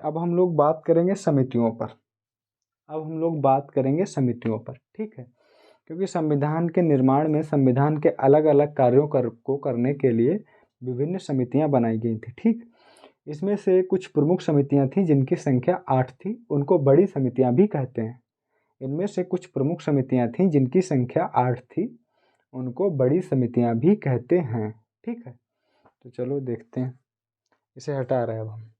अब हम लोग बात करेंगे समितियों पर। अब हम लोग बात करेंगे समितियों पर, ठीक है। क्योंकि संविधान के निर्माण में संविधान के अलग अलग कार्यों को करने के लिए विभिन्न समितियां बनाई गई थी, ठीक। इसमें से कुछ प्रमुख समितियां थी जिनकी संख्या 8 थी, उनको बड़ी समितियां भी कहते हैं। इनमें से कुछ प्रमुख समितियां थी जिनकी संख्या 8 थी, उनको बड़ी समितियां भी कहते हैं, ठीक है। तो चलो देखते हैं, इसे हटा रहे हैं अब हम।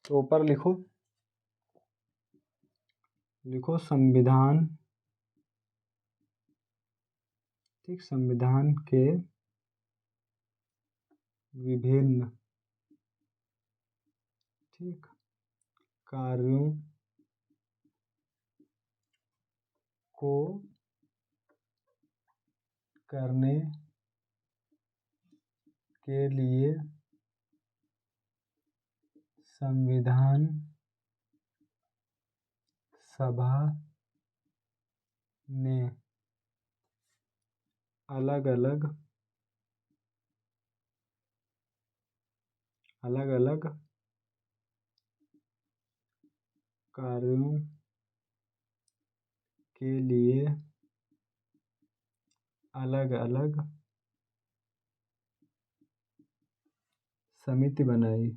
तो ऊपर लिखो, लिखो संविधान, ठीक, संविधान के विभिन्न, ठीक, कार्यों को करने के लिए संविधान सभा ने अलग अलग कार्यों के लिए अलग अलग समिति बनाई,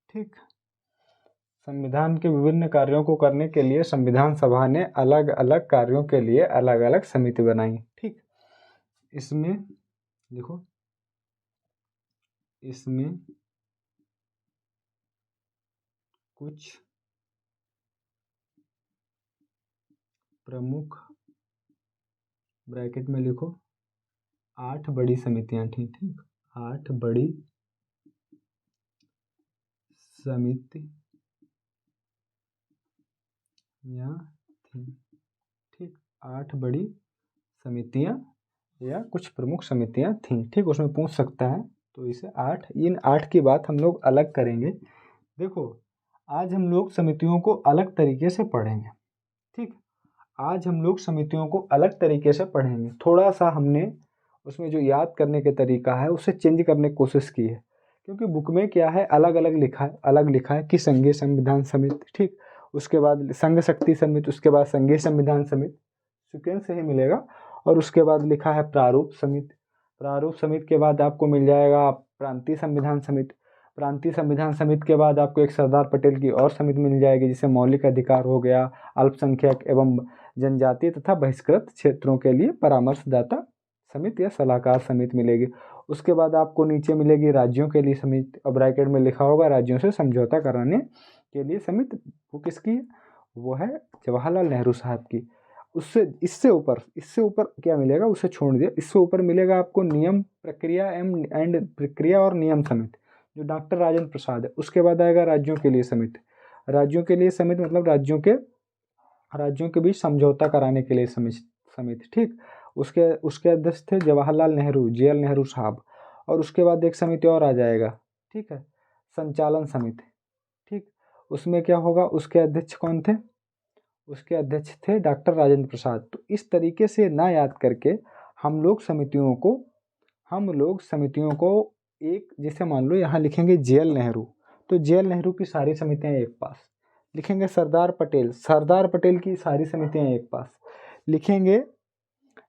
ठीक। संविधान के विभिन्न कार्यों को करने के लिए संविधान सभा ने अलग अलग कार्यों के लिए अलग अलग समिति बनाई, ठीक। इसमें देखो, इसमें कुछ प्रमुख, ब्रैकेट में लिखो 8 बड़ी समितियां थी, ठीक, 8 बड़ी समितियां थी, ठीक, 8 बड़ी समितियां या कुछ प्रमुख समितियां थीं, ठीक। उसमें पूछ सकता है, तो इसे 8, इन 8 की बात हम लोग अलग करेंगे। देखो, आज हम लोग समितियों को अलग तरीके से पढ़ेंगे, ठीक। आज हम लोग समितियों को अलग तरीके से पढ़ेंगे। थोड़ा सा हमने उसमें जो याद करने के तरीका है उसे चेंज करने की कोशिश की है, क्योंकि बुक में क्या है, अलग अलग लिखा है, अलग लिखा है कि संघीय संविधान समिति, ठीक, उसके बाद संघ शक्ति समिति, उसके बाद संघीय संविधान समिति, सीक्वेंस से ही मिलेगा। और उसके बाद लिखा है प्रारूप समिति, प्रारूप समिति के बाद आपको मिल जाएगा प्रांतीय संविधान समिति, प्रांतीय संविधान समिति के बाद आपको एक सरदार पटेल की और समिति मिल जाएगी जिसे मौलिक अधिकार हो गया, अल्पसंख्यक एवं जनजातीय तथा बहिष्कृत क्षेत्रों के लिए परामर्शदाता समिति या सलाहकार समिति मिलेगी। उसके बाद आपको नीचे मिलेगी राज्यों के लिए समिति, और ब्रैकेट में लिखा होगा राज्यों से समझौता कराने के लिए समिति। वो किसकी है? वो है जवाहरलाल नेहरू साहब की। उससे इससे ऊपर क्या मिलेगा, उसे छोड़ दिया। इससे ऊपर मिलेगा आपको नियम प्रक्रिया एंड प्रक्रिया और नियम समिति, जो डॉक्टर राजेंद्र प्रसाद है। उसके बाद आएगा राज्यों के लिए समिति, राज्यों के लिए समिति मतलब राज्यों के बीच समझौता कराने के लिए समिति, ठीक। उसके अध्यक्ष थे जवाहरलाल नेहरू, JL नेहरू साहब। और उसके बाद एक समिति और आ जाएगा, ठीक है, संचालन समिति, ठीक। उसमें क्या होगा, उसके अध्यक्ष कौन थे? उसके अध्यक्ष थे डॉक्टर राजेंद्र प्रसाद। तो इस तरीके से ना याद करके हम लोग समितियों को एक, जैसे मान लो यहाँ लिखेंगे JL नेहरू, तो JL नेहरू की सारी समितियाँ एक पास लिखेंगे। सरदार पटेल की सारी समितियाँ एक पास लिखेंगे।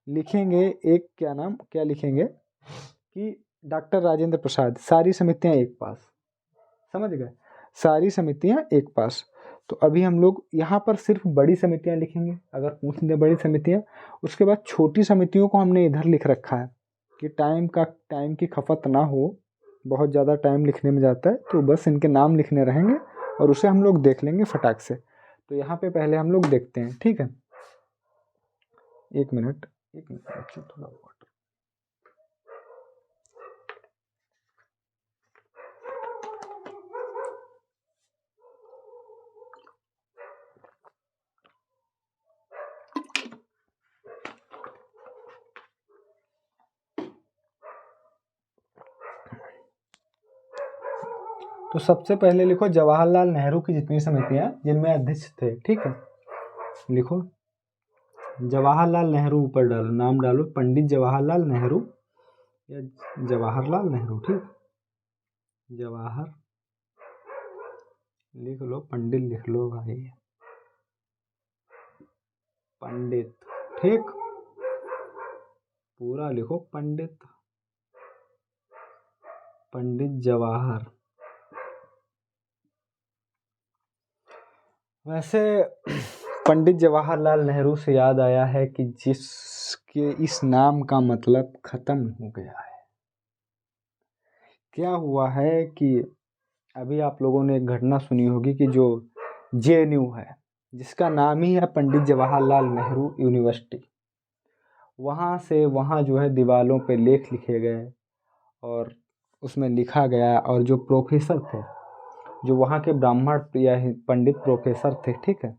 एक क्या लिखेंगे कि डॉक्टर राजेंद्र प्रसाद, सारी समितियाँ एक पास, समझ गए, सारी समितियाँ एक पास। तो अभी हम लोग यहाँ पर सिर्फ बड़ी समितियाँ लिखेंगे अगर पूछ दें बड़ी समितियाँ। उसके बाद छोटी समितियों को हमने इधर लिख रखा है कि टाइम की खपत ना हो, बहुत ज़्यादा टाइम लिखने में जाता है, तो बस इनके नाम लिखने रहेंगे और उसे हम लोग देख लेंगे फटाक से। तो यहाँ पे पहले हम लोग देखते हैं, ठीक है। एक मिनट थोड़ा वाटर। तो सबसे पहले लिखो जवाहरलाल नेहरू की जितनी समितियां जिनमें अध्यक्ष थे, ठीक है। लिखो जवाहरलाल नेहरू, ऊपर डालो, नाम डालो पंडित जवाहरलाल नेहरू या जवाहरलाल नेहरू, ठीक। जवाहर लिख लो, पंडित लिख लो भाई, पंडित, ठीक, पूरा लिखो पंडित, पंडित जवाहर। वैसे पंडित जवाहरलाल नेहरू से याद आया है कि जिसके इस नाम का मतलब खत्म हो गया है। क्या हुआ है कि अभी आप लोगों ने एक घटना सुनी होगी कि जो JNU है, जिसका नाम ही है पंडित जवाहरलाल नेहरू यूनिवर्सिटी, वहाँ जो है दीवारों पे लेख लिखे गए और उसमें लिखा गया, और जो प्रोफेसर थे, जो वहाँ के ब्राह्मण या पंडित प्रोफेसर थे, ठीक है,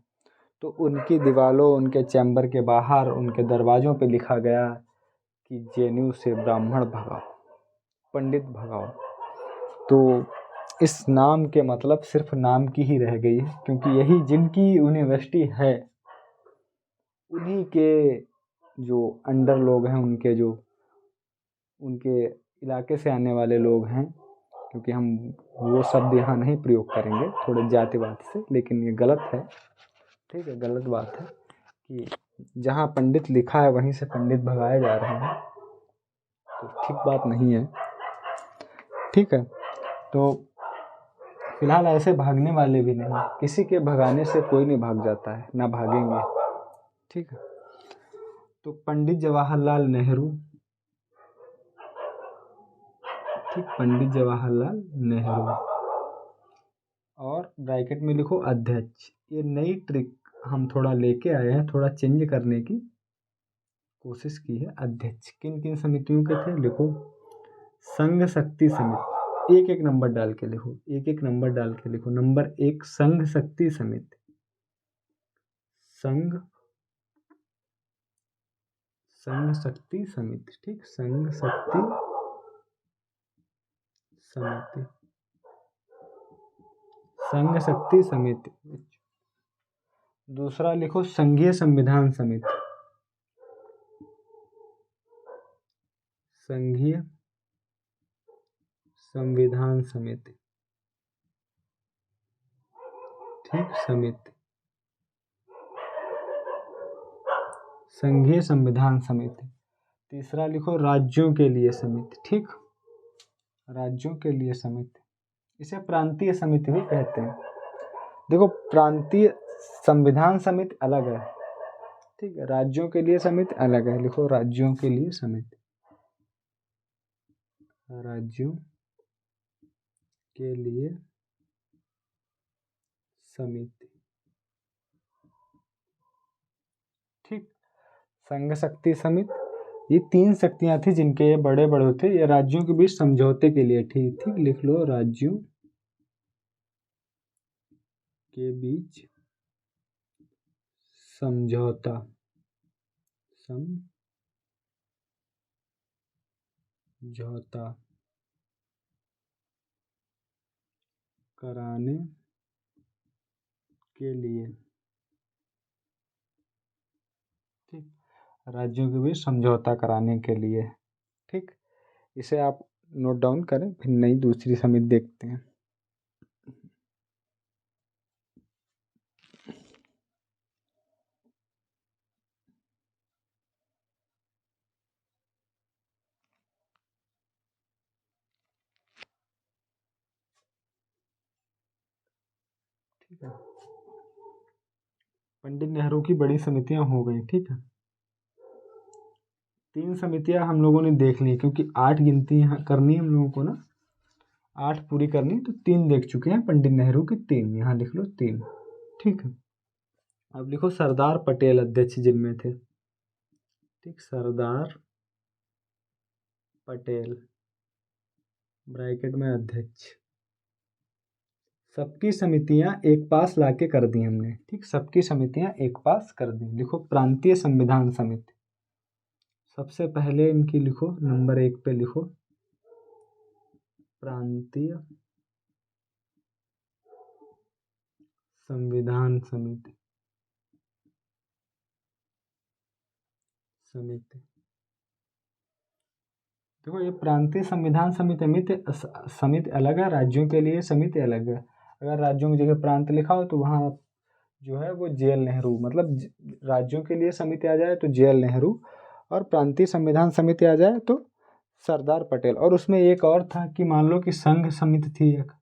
तो उनकी दीवारों, उनके चैम्बर के बाहर, उनके दरवाज़ों पे लिखा गया कि JNU से ब्राह्मण भगाओ, पंडित भगाओ। तो इस नाम के मतलब सिर्फ नाम की ही रह गई है, क्योंकि यही जिनकी यूनिवर्सिटी है उन्हीं के जो अंडर लोग हैं, उनके जो उनके इलाके से आने वाले लोग हैं, क्योंकि हम वो शब्द यहाँ नहीं प्रयोग करेंगे थोड़े जातिवाद से, लेकिन ये गलत है, ठीक है, गलत बात है कि जहाँ पंडित लिखा है वहीं से पंडित भगाए जा रहे हैं, तो ठीक बात नहीं है, ठीक है। तो फिलहाल ऐसे भागने वाले भी नहीं, किसी के भगाने से कोई नहीं भाग जाता है, ना भागेंगे, ठीक है। तो पंडित जवाहरलाल नेहरू, ठीक, पंडित जवाहरलाल नेहरू, और ब्रैकेट में लिखो अध्यक्ष। ये नई ट्रिक हम थोड़ा लेके आए हैं, थोड़ा चेंज करने की कोशिश की है। अध्यक्ष किन किन समितियों के थे, लिखो संघ शक्ति समिति, एक एक नंबर डाल के लिखो, एक एक नंबर डाल के लिखो। नंबर 1 संघ शक्ति समिति, संघ शक्ति समिति, ठीक, संघ शक्ति समिति, संघ शक्ति समिति। दूसरा लिखो संघीय संविधान समिति, संघीय संविधान समिति, ठीक, समिति, संघीय संविधान समिति। तीसरा लिखो राज्यों के लिए समिति, ठीक, राज्यों के लिए समिति, इसे प्रांतीय समिति भी कहते हैं। देखो प्रांतीय संविधान समिति अलग है, ठीक है, राज्यों के लिए समिति अलग है। लिखो राज्यों के लिए समिति, राज्यों के लिए समिति, ठीक। संघ शक्ति समिति, ये 3 शक्तियां थी जिनके ये बड़े बड़े थे, ये राज्यों के बीच समझौते के लिए, ठीक ठीक, लिख लो राज्यों के बीच समझौता, समझौता कराने के लिए, ठीक, राज्यों के बीच समझौता कराने के लिए, ठीक। इसे आप नोट डाउन करें, फिर नई दूसरी समिति देखते हैं। ठीक है, पंडित नेहरू की बड़ी समितियां हो गई, ठीक है। 3 समितियां हम लोगों ने देख ली, क्योंकि 8 गिनती यहाँ करनी है हम लोगों को ना, 8 पूरी करनी, तो 3 देख चुके हैं पंडित नेहरू की, 3 यहाँ लिख लो, 3, ठीक है। अब लिखो सरदार पटेल अध्यक्ष जिनमें थे, ठीक, सरदार पटेल ब्रैकेट में अध्यक्ष। सबकी समितियां एक पास लाके कर दी हमने, ठीक, सबकी समितियां एक पास कर दी। लिखो प्रांतीय संविधान समिति, सबसे पहले इनकी लिखो, नंबर 1 पे लिखो प्रांतीय संविधान समिति समिति देखो, ये प्रांतीय संविधान समिति अलग है, राज्यों के लिए समिति अलग है। अगर राज्यों की जगह प्रांत लिखा हो तो वहाँ जो है वो जेएल नेहरू, मतलब राज्यों के लिए समिति आ जाए तो जेएल नेहरू, और प्रांतीय संविधान समिति आ जाए तो सरदार पटेल। और उसमें एक और था कि मान लो कि संघ समिति थी एक,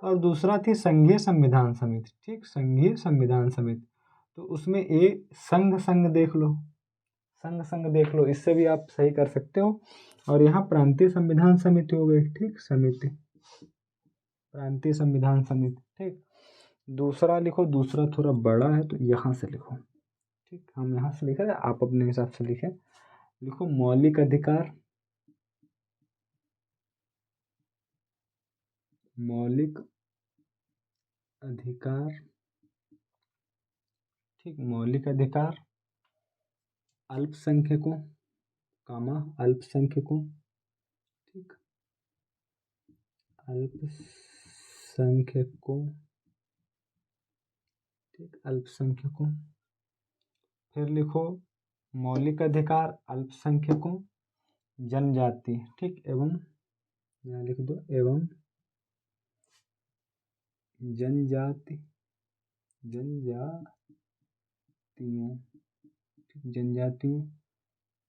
और दूसरा थी संघीय संविधान समिति। ठीक, संघीय संविधान समिति, तो उसमें एक संघ देख लो, संघ देख लो, इससे भी आप सही कर सकते हो। और यहाँ प्रांतीय संविधान समिति हो गई। ठीक, समिति, प्रांतीय संविधान समिति। ठीक, दूसरा लिखो, दूसरा थोड़ा बड़ा है तो यहाँ से लिखो। ठीक, हम यहाँ से लिखे, आप अपने हिसाब से लिखें। लिखो मौलिक अधिकार, मौलिक अधिकार। ठीक, मौलिक अधिकार अल्पसंख्यकों, अल्पसंख्यकों। ठीक, अल्पसंख्यकों। ठीक, अल्पसंख्यकों। फिर लिखो मौलिक अधिकार अल्पसंख्यकों, जनजाति। ठीक, एवं, यहाँ लिख दो, एवं जनजाति, जनजातियों। ठीक, जनजातियों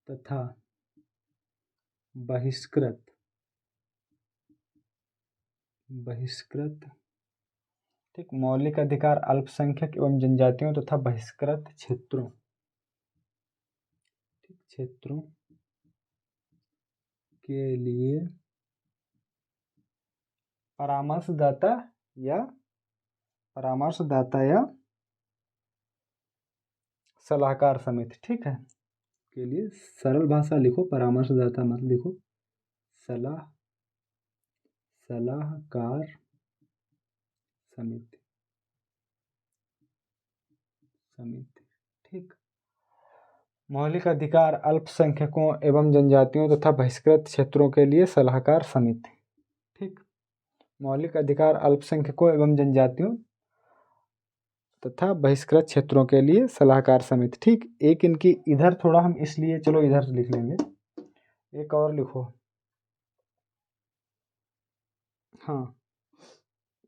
तथा बहिष्कृत ठीक, मौलिक अधिकार अल्पसंख्यक एवं जनजातियों तथा बहिष्कृत क्षेत्रों। ठीक, क्षेत्रों के लिए परामर्शदाता या सलाहकार समिति। ठीक है, के लिए सरल भाषा लिखो, परामर्शदाता मत लिखो, सलाहकार समिति। ठीक, मौलिक अधिकार अल्पसंख्यकों एवं जनजातियों तथा बहिष्कृत क्षेत्रों के लिए सलाहकार समिति। ठीक, मौलिक अधिकार अल्पसंख्यकों एवं जनजातियों तथा बहिष्कृत क्षेत्रों के लिए सलाहकार समिति। ठीक, एक इनकी इधर थोड़ा हम इसलिए, चलो इधर लिख लेंगे, एक और लिखो। हाँ,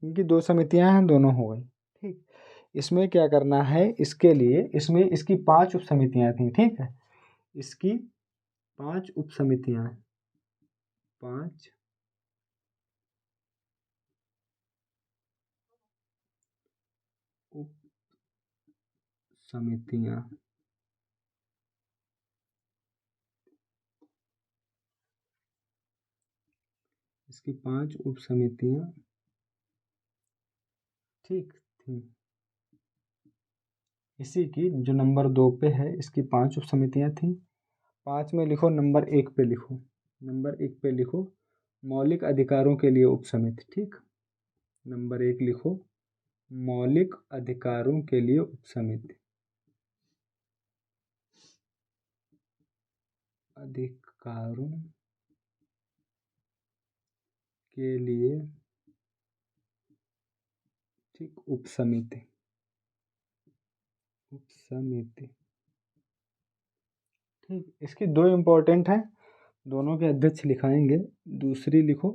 इनकी दो समितियां हैं, दोनों हो गई। ठीक, इसमें क्या करना है, इसके लिए इसमें इसकी 5 उप समितियां थी। ठीक है, इसकी 5 उप समितियां, 5 उप समितियां। इसकी 5 उप समितियां ठीक थी। इसी की जो नंबर 2 पे है, इसकी 5 उप समितियां थी। 5 में लिखो, नंबर 1 पे लिखो, नंबर 1 पे लिखो मौलिक अधिकारों के लिए उप समिति। ठीक, नंबर 1 लिखो मौलिक अधिकारों के लिए उप समिति, अधिकारों के लिए ठीक उप समिति, ठीक। इसकी 2 इम्पोर्टेंट है, दोनों के अध्यक्ष लिखाएंगे। दूसरी लिखो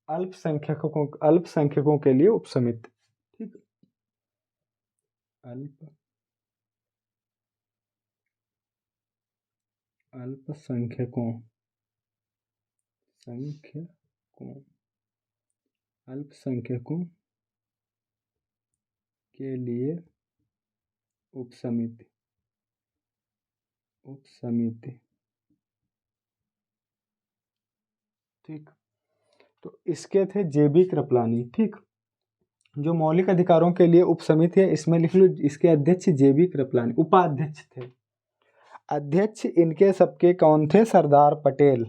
अल्पसंख्यकों के लिए उप समिति। ठीक, अल्पसंख्यकों के लिए उप समिति। ठीक, तो इसके थे जेबी कृपलानी। ठीक, जो मौलिक अधिकारों के लिए उप समिति है, इसमें लिख लो इसके अध्यक्ष जेबी कृपलानी, उपाध्यक्ष थे। अध्यक्ष इनके सबके कौन थे, सरदार पटेल।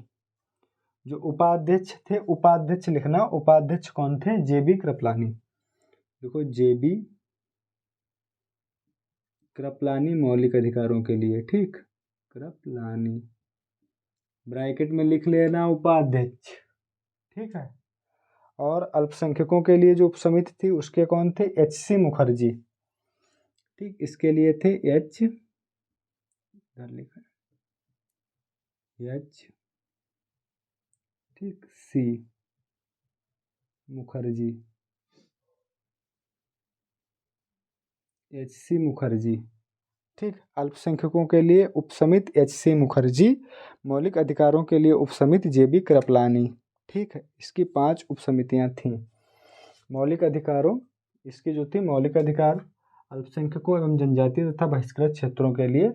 जो उपाध्यक्ष थे, उपाध्यक्ष लिखना, उपाध्यक्ष कौन थे, जेबी कृपलानी। देखो जेबी कृपलानी मौलिक अधिकारों के लिए। ठीक, कृपलानी ब्रैकेट में लिख लेना उपाध्यक्ष। ठीक है, और अल्पसंख्यकों के लिए जो उपसमिति थी उसके कौन थे? H.C. मुखर्जी। ठीक, इसके लिए थे इधर लिखा H, ठीक, C मुखर्जी, H.C. मुखर्जी। ठीक, अल्पसंख्यकों के लिए उपसमिति H.C. मुखर्जी, मौलिक अधिकारों के लिए उपसमिति J.B. कृपलानी। ठीक है, इसकी 5 उपसमितियां थीं। मौलिक अधिकारों, इसकी जो थी मौलिक अधिकार, अल्पसंख्यकों एवं जनजातीय तथा बहिष्कृत क्षेत्रों के लिए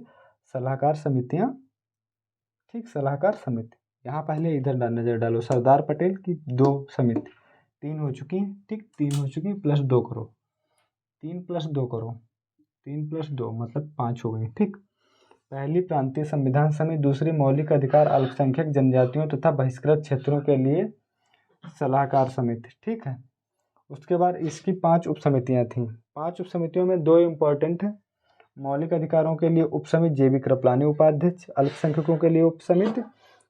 सलाहकार समितियां। ठीक, सलाहकार समिति। यहाँ पहले इधर नजर डालो, सरदार पटेल की 2 समिति, 3 हो चुकी हैं। ठीक, 3 हो चुकी हैं, प्लस 2 करो, 3 प्लस 2 करो, 3 प्लस 2 मतलब 5 हो गई। ठीक, पहली प्रांतीय संविधान समिति, दूसरी मौलिक अधिकार अल्पसंख्यक जनजातियों तथा बहिष्कृत क्षेत्रों के लिए सलाहकार समिति। ठीक है, उसके बाद इसकी 5 उपसमितियां थीं। 5 उपसमितियों में 2 इम्पोर्टेंट हैं। मौलिक अधिकारों के लिए उपसमिति J.B. कृपलानी उपाध्यक्ष, अल्पसंख्यकों के लिए उपसमिति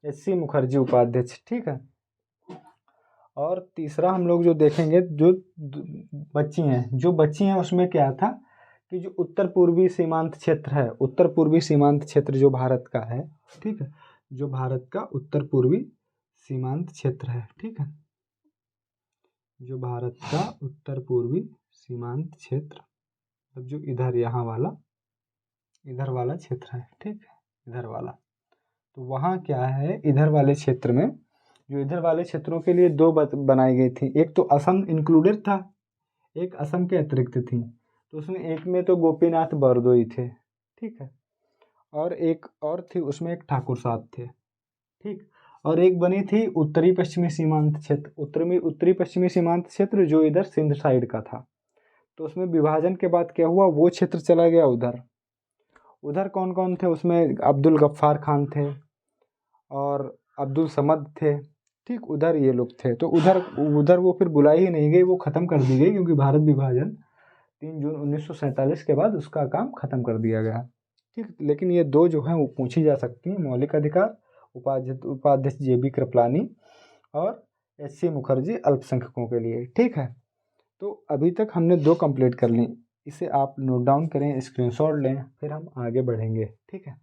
H.C. मुखर्जी उपाध्यक्ष। ठीक है, और तीसरा हम लोग जो देखेंगे, जो बच्ची हैं उसमें क्या था कि जो उत्तर पूर्वी सीमांत क्षेत्र है, उत्तर पूर्वी सीमांत क्षेत्र जो भारत का है, ठीक है, जो भारत का उत्तर पूर्वी सीमांत क्षेत्र है, ठीक है, जो भारत का उत्तर पूर्वी सीमांत क्षेत्र, अब जो इधर यहाँ वाला इधर वाला क्षेत्र है, ठीक है, इधर वाला, तो वहाँ क्या है, इधर वाले क्षेत्र में, जो इधर वाले क्षेत्रों के लिए 2 बनाई गई थी। एक तो असम इंक्लूडेड था, एक असम के अतिरिक्त थी, तो उसमें एक में तो गोपीनाथ बरदोई थे, ठीक है, और एक और थी, उसमें एक ठाकुर साहब थे। ठीक, और एक बनी थी उत्तरी पश्चिमी सीमांत क्षेत्र, उत्तरी पश्चिमी सीमांत क्षेत्र जो इधर सिंध साइड का था। तो उसमें विभाजन के बाद क्या हुआ, वो क्षेत्र चला गया उधर। उधर कौन कौन थे, उसमें अब्दुल गफ्फार खान थे और अब्दुल समद थे। ठीक, उधर ये लोग थे, तो उधर उधर वो फिर बुलाई ही नहीं गई, वो ख़त्म कर दी गई, क्योंकि भारत विभाजन 3 जून 1947 के बाद उसका काम ख़त्म कर दिया गया। ठीक, लेकिन ये 2 जो हैं वो पूछी जा सकती हैं, मौलिक अधिकार उपाध्यक्ष J.B. कृपलानी और H.C. मुखर्जी अल्पसंख्यकों के लिए। ठीक है, तो अभी तक हमने 2 कंप्लीट कर ली, इसे आप नोट डाउन करें, स्क्रीनशॉट लें, फिर हम आगे बढ़ेंगे। ठीक है,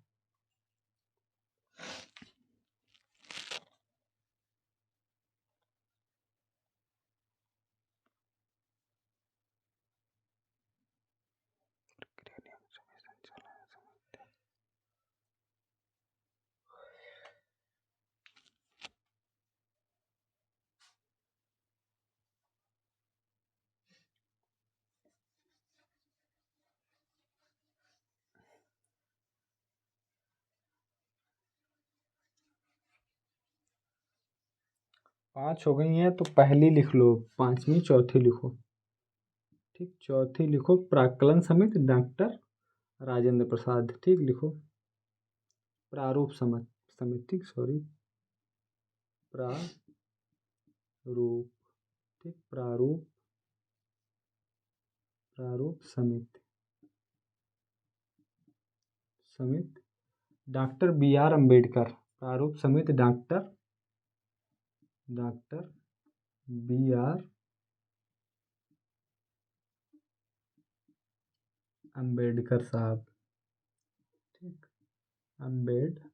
पाँच हो गई हैं, तो पहली लिख लो, 5वीं चौथी लिखो। ठीक, चौथी लिखो प्राक्कलन समिति डॉक्टर राजेंद्र प्रसाद। ठीक, लिखो प्रारूप समिति, सॉरी, प्रारूप, ठीक, प्रारूप समिति डॉक्टर B.R. अम्बेडकर, प्रारूप समिति डॉक्टर B.R. अम्बेडकर साहब। ठीक, अम्बेडकर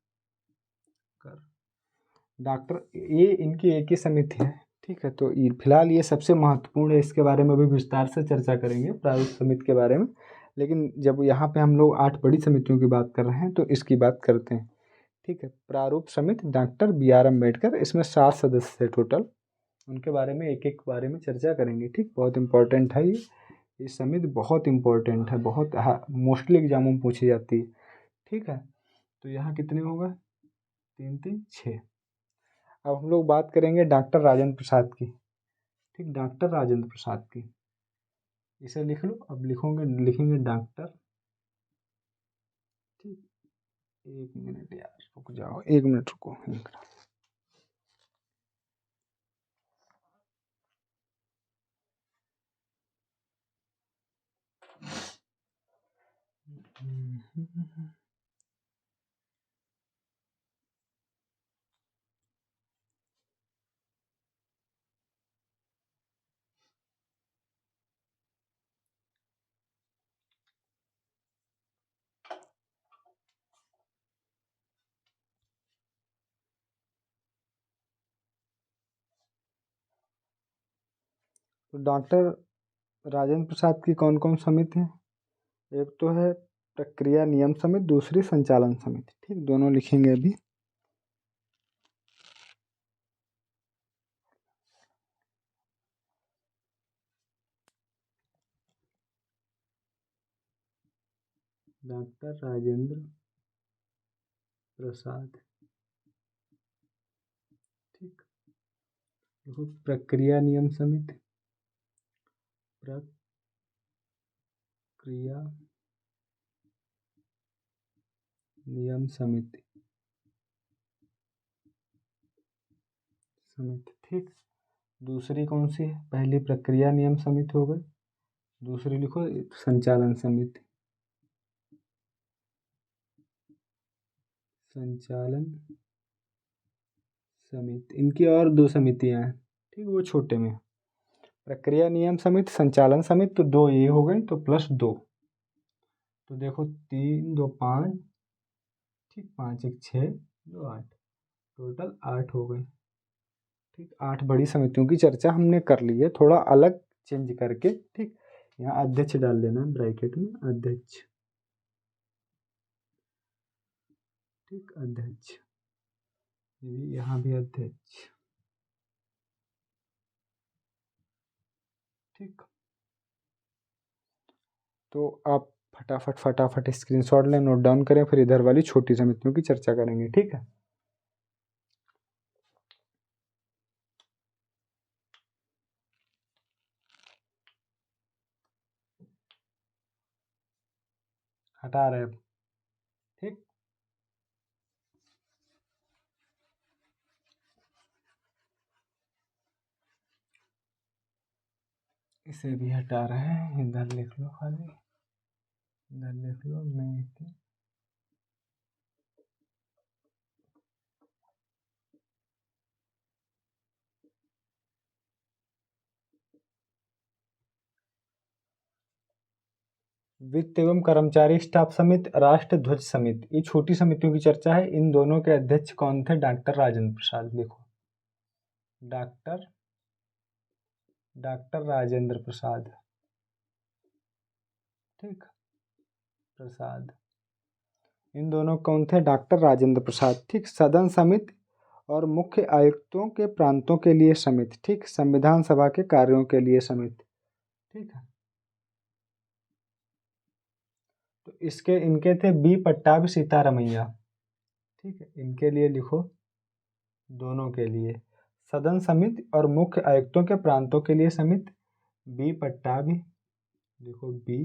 डॉक्टर, ये इनकी एक ही समिति है। ठीक है, तो फिलहाल ये सबसे महत्वपूर्ण है, इसके बारे में भी विस्तार से चर्चा करेंगे प्रारूप समिति के बारे में, लेकिन जब यहाँ पे हम लोग 8 बड़ी समितियों की बात कर रहे हैं तो इसकी बात करते हैं। ठीक है, प्रारूप समिति डॉक्टर B.R. अम्बेडकर, इसमें 7 सदस्य थे टोटल, उनके बारे में एक एक बारे में चर्चा करेंगे। ठीक, बहुत इंपॉर्टेंट है ये समिति बहुत इंपॉर्टेंट है, बहुत मोस्टली एग्जामों में पूछी जाती है। ठीक है, तो यहाँ कितने होगा, 3 3 6। अब हम लोग बात करेंगे डॉक्टर राजेंद्र प्रसाद की। ठीक, डॉक्टर राजेंद्र प्रसाद की, इसे लिख लो। अब लिखेंगे डॉक्टर, ठीक, 1 मिनट यार, रुक जाओ, 1 मिनट रुको। तो डॉक्टर राजेंद्र प्रसाद की कौन कौन समिति है? एक तो है प्रक्रिया नियम समिति, दूसरी संचालन समिति। ठीक, दोनों लिखेंगे अभी। डॉक्टर राजेंद्र प्रसाद। ठीक, देखो प्रक्रिया नियम समिति, प्रक्रिया नियम समिति। ठीक, दूसरी कौन सी है? पहली प्रक्रिया नियम समिति हो गई, दूसरी लिखो संचालन समिति। संचालन समिति, इनकी और दो समितियां हैं। ठीक, वो छोटे में प्रक्रिया नियम समिति, संचालन समिति, तो दो ये हो गई, तो प्लस 2, तो देखो 3 2 5, ठीक, 5 1 6 2 8, टोटल 8 हो गए। ठीक, 8 बड़ी समितियों की चर्चा हमने कर ली है, थोड़ा अलग चेंज करके। ठीक, यहाँ अध्यक्ष डाल देना ब्रैकेट में, अध्यक्ष। ठीक, अध्यक्ष, यहाँ भी अध्यक्ष। ठीक, तो आप फटाफट फटाफट स्क्रीनशॉट लें, नोट डाउन करें, फिर इधर वाली छोटी समितियों की चर्चा करेंगे। ठीक है, हटा रहे अब। ठीक, इसे भी हटा रहे हैं, इधर लिख लो, खाली इधर लिख लो, मैं वित्त एवं कर्मचारी स्टाफ समिति, राष्ट्र ध्वज समिति, ये छोटी समितियों की चर्चा है। इन दोनों के अध्यक्ष कौन थे? डॉक्टर राजेंद्र प्रसाद। लिखो डॉक्टर राजेंद्र प्रसाद। ठीक, प्रसाद, इन दोनों कौन थे? डॉक्टर राजेंद्र प्रसाद। ठीक, सदन समिति और मुख्य आयुक्तों के प्रांतों के लिए समिति। ठीक, संविधान सभा के कार्यों के लिए समिति। ठीक है, तो इनके थे बी पट्टाभी सीतारमैया। ठीक है, इनके लिए लिखो, दोनों के लिए सदन समिति और मुख्य आयुक्तों के प्रांतों के लिए समिति, बी पट्टाभी। देखो बी,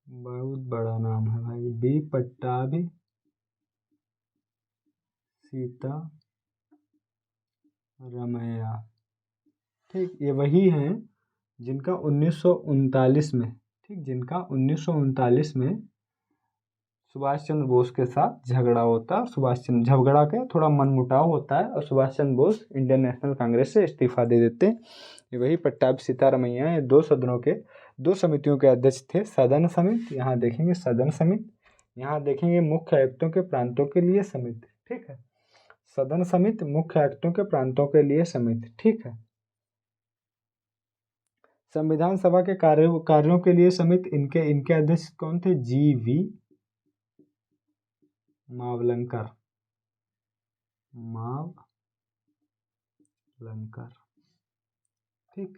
बहुत बड़ा नाम है भाई, बी पट्टाभी सीता रमैया। ठीक, ये वही हैं जिनका 1939 में, ठीक, जिनका 1939 में सुभाष चंद्र बोस के साथ झगड़ा होता है। सुभाष चंद्र, झगड़ा के थोड़ा मनमुटाव होता है और सुभाष चंद्र बोस इंडियन नेशनल कांग्रेस से इस्तीफा दे देते हैं। ये वही पट्टाभी सीतारमैया, ये दो सदनों के, दो समितियों के अध्यक्ष थे। सदन समिति, यहाँ देखेंगे सदन समिति, यहाँ देखेंगे मुख्य आयुक्तों के प्रांतों के लिए समिति। ठीक है, सदन समिति, मुख्य आयुक्तों के प्रांतों के लिए समिति। ठीक है, संविधान सभा के कार्यों के लिए समिति, इनके अध्यक्ष कौन थे? जी.वी. मावलंकर। ठीक,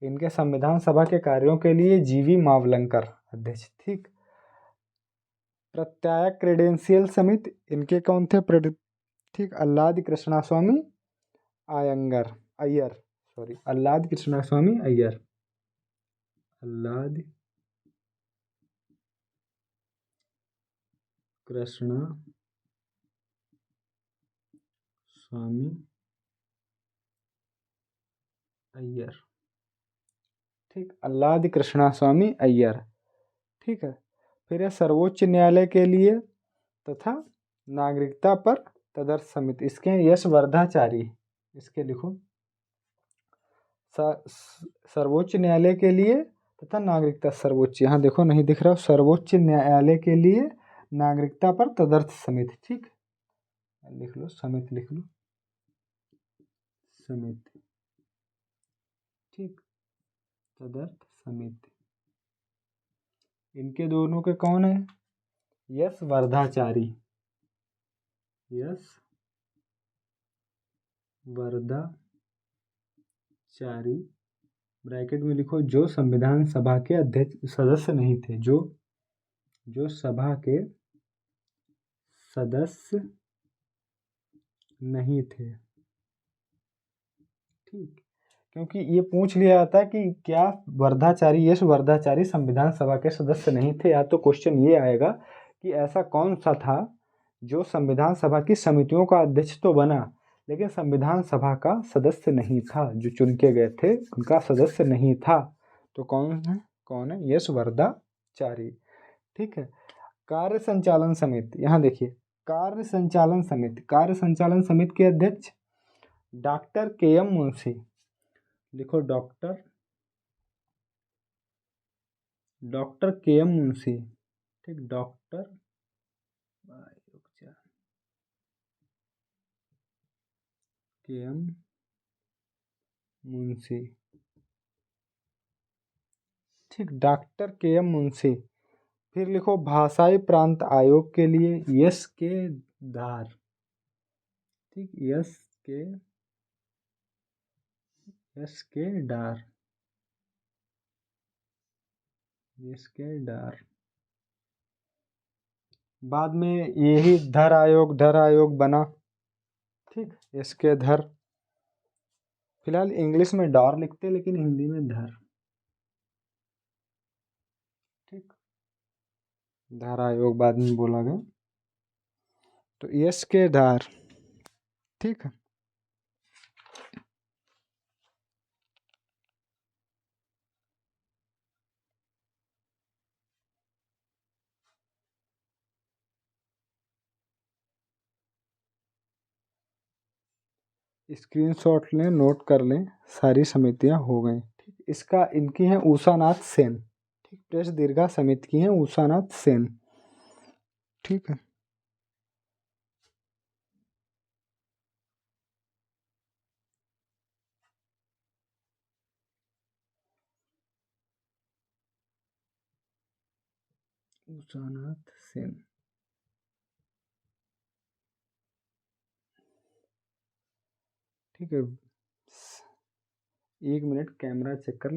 इनके संविधान सभा के कार्यों के लिए जी.वी. मावलंकर अध्यक्ष। ठीक, प्रत्यायक क्रेडेंशियल समिति, इनके कौन थे? ठीक, अल्लाद कृष्णास्वामी अय्यर। अल्लाद कृष्णास्वामी अय्यर। अल्लाद कृष्णा स्वामी अय्यर। ठीक, अल्लाद कृष्णा स्वामी अय्यर। ठीक है, फिर है सर्वोच्च न्यायालय के लिए तथा नागरिकता पर तदर्थ समिति, इसके यश वर्धाचारी। इसके लिखो सर्वोच्च न्यायालय के लिए तथा नागरिकता, सर्वोच्च, यहाँ देखो नहीं दिख रहा, सर्वोच्च न्यायालय के लिए नागरिकता पर तदर्थ समिति। ठीक, लिख लो समिति, लिख लो समिति। ठीक, तदर्थ समिति। इनके दोनों के कौन है? यश वर्धाचारी, यश वर्धाचारी, ब्रैकेट में लिखो जो संविधान सभा के अध्यक्ष सदस्य नहीं थे, जो सभा के सदस्य नहीं थे। ठीक, क्योंकि ये पूछ लिया जाता है कि क्या वर्धाचारी, यश वर्धाचारी संविधान सभा के सदस्य नहीं थे, या तो क्वेश्चन ये आएगा कि ऐसा कौन सा था जो संविधान सभा की समितियों का अध्यक्ष तो बना लेकिन संविधान सभा का सदस्य नहीं था, जो चुन के गए थे उनका सदस्य नहीं था। तो कौन है? यश वर्धाचारी। ठीक है। कार्य संचालन समिति, यहाँ देखिए कार्य संचालन समिति के अध्यक्ष डॉक्टर के.एम. मुंशी, लिखो डॉक्टर के.एम. मुंशी। ठीक, डॉक्टर के.एम. मुंशी। ठीक, डॉक्टर के.एम. मुंशी। फिर लिखो भाषाई प्रांत आयोग के लिए यस के धार। ठीक, यस के डार। बाद में यही धर आयोग बना। ठीक, यस के धर। फिलहाल इंग्लिश में डार लिखते लेकिन हिंदी में धर। ठीक, धारा आयोग बाद में बोला गया, तो यस के धार। ठीक है। स्क्रीनशॉट लें, नोट कर लें, सारी समितियां हो गई। ठीक, इसका इनकी हैं उषानाथ सेन। ठीक, प्रेस दीर्घा समिति की हैं उषानाथ सेन। ठीक है। उषानाथ सेन। ठीक है, 1 मिनट कैमरा चेक कर